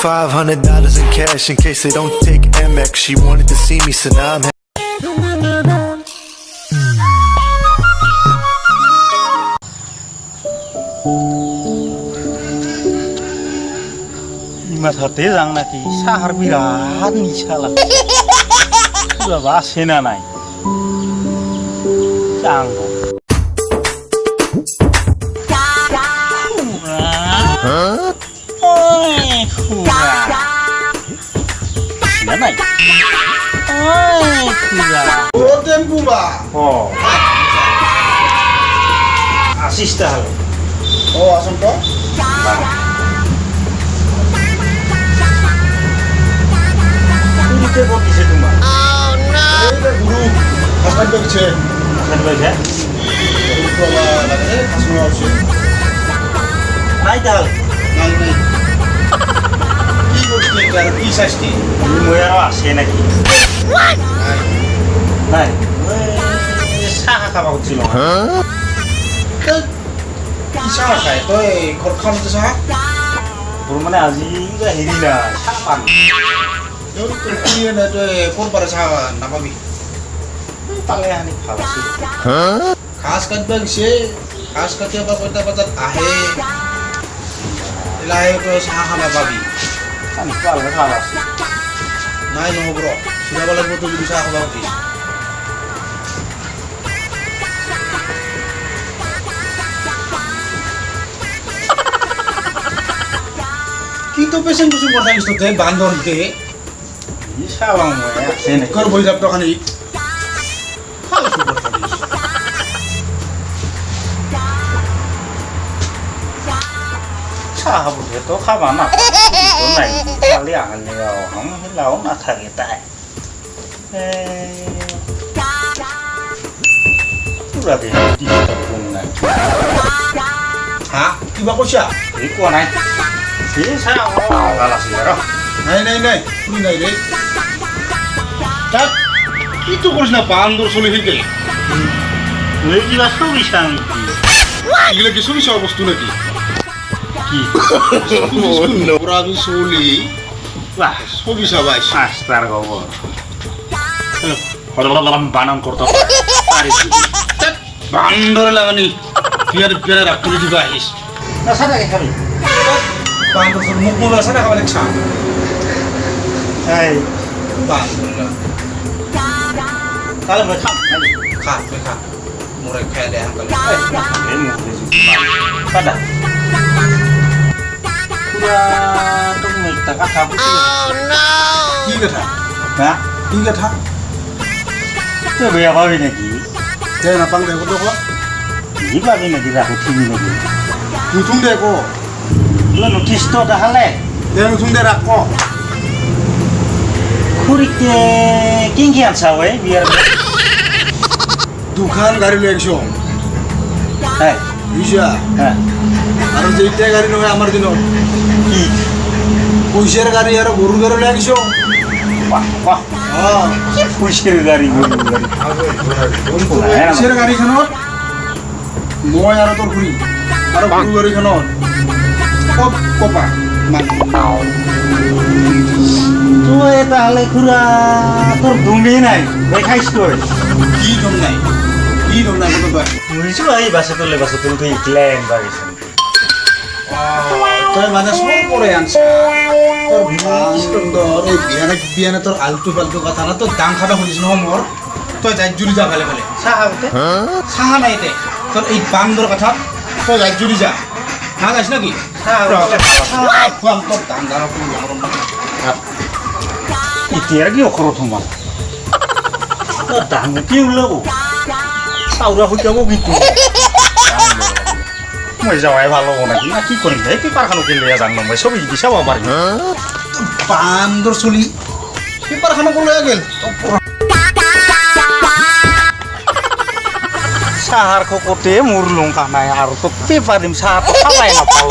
$500 in cash in case they don't take Amex. She wanted to see me, so now I'm 이마사대 장나기 사하비라 니샬라 그가 세나나이 짱고 어이 쿠라 세나나이 어이 쿠라 O tempo ba? 어 아시스트 할래 O asam to? 이렇게 보기세 좀 봐. Ini guru akan baca. 잘 보이세? Itu apa lagi? Asma opsi. 나이 달. Nai. Ki bukti kar ki sasti. 이 뭐야? 세나기. Nai. 나이. 왜 사하가 봐 웃지 마. Ki sah kai toy korkan tu sah. 그러면 아직가 해리나 샤반. Yo kerja na toy kor para sah nama bi. 빨래 하니 봐봤어. खास कर bug से खास करके पता पता आहे लाए तो साहा ना बाबी 아니 빨래 봐봤어. नाइ नो ब्रो सुधा वाला को तो bisa aku Babi kita pesen kusum kota isto te bandor te 이 샤방 뭐야? 세네. kor boy dap to khani hala su kota 차하부터 또 가봐나. 또 나이 빨리 안 할래요. 안 해라고 나타겠다. 그러게 뒤집어 보나. ha tiba ko siya 이거 나이. 이 사람 알았어요. nai ini nai deh tak itu kok na bandor soli hige 왜 이가 소리 샹이지? 이게 কি সবই সব বস্তু নাকি কি? ওরাবি সলি 와, সবই সবাই 아스타르 거고. হরলাম বানান করতে পারি। বান্দর লাগানি বিয়ার বিয়ার রাখলি দিবা আইস না সাদা খাবি। বান্দর সব মুখ মুখ আছে না খাবার ছা এই বান্দর লা তাহলে মই খাম। খা খা মোরে খায় দে আঙ্কেল এই মুখ দিছি। সাদা। পুরা তুমি টাকা খাবো। কি কথা হ্যাঁ? কি কথা তো বেয়া পাবি নাকি? দে না পাং দে কত কো ই পাবি নাকি রাখো ঠিক নাকি? নুতুম দে কো লো নোটিস তো দেখালে দে নুতুম দে রাখ কো খুরিতে কিংকি আনছা ওই বিয়ার। দোকান গাড়ি লই আইছো হ্যাঁ বুঝা হ্যাঁ আর যে ইটা গাড়ি নয় আমার দিন কি পয়সার গাড়ি আর গরুর গাড়ি লই আইছো বাহ বাহ হ্যাঁ কি ফুসের গাড়ি গরুর গাড়ি। পয়সার গাড়ি খানত মই আর তোর ঘুরি আর গরু গাড়ি খানত কপ কপা মান তুই তাহলে খুড়া তোর দুমি নাই দেখাইস তুই কি দম নাই কত বা বুঝছো এই বাসে তুই তুই ক্লেম বাগিস তোর মানে সব পড়ে আনছে তোর সুন্দর এই বিয়ানে তোর আলতু ফালতু কথা না তোর দাম খাবা খুঁজিস ন মোর তুই যাই জুড়ি যা ভালে ভালে সাহাবতে সাহা নাই দে তোর এই বান্দর কথা তুই যাই জুড়ি যা না যাস নাকি তোর দাম দাম ইতিয়ার কি অখর থমা তোর দাম কি উলাব সাউরা হই যাব কিন্তু মই যাওয়াই ভালো হবো নাকি না কি করিম রে পেপার খানো কে লইয়া জানলাম ভাই সবই দিশা পারি বান্দর চলি পেপার খানো কো লইয়া গেল সাহার খোকতে মুর লঙ্কা নাই আর তো পেপার দিম সাহার তো খাবাই না পাও